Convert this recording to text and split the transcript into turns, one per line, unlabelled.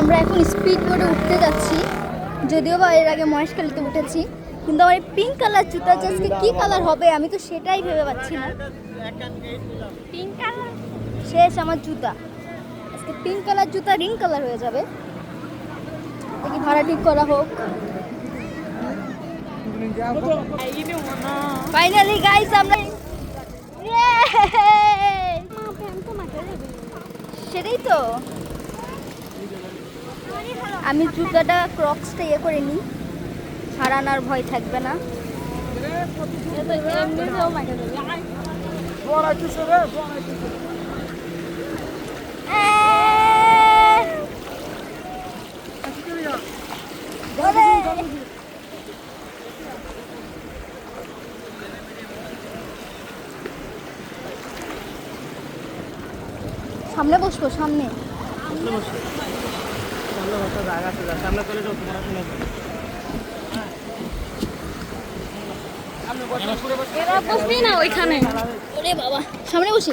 আমরা এখন স্পিড বোটে উঠতে যাচ্ছি, যদিও বা এর আগে মহেশখালীতে উঠেছি, কিন্তু আমার এই পিঙ্ক কালার জুতা আজকে কি কালার হবে আমি তো সেটাই ভেবে পাচ্ছি না। পিঙ্ক কালার শেষ আমার জুতা, আজকে পিঙ্ক কালার জুতা রিং কালার হয়ে যাবে। দেখি ভাড়া ঠিক করা হোক। ফাইনালি গাইস আমরা সেটাই তো, আমি জুতাটা ক্রক্সটা করে নিই, হারানোর ভয় থাকবে না। সামনে বসবো, সামনে বসবি না ওইখানে, ওরে বাবা সামনে বসি।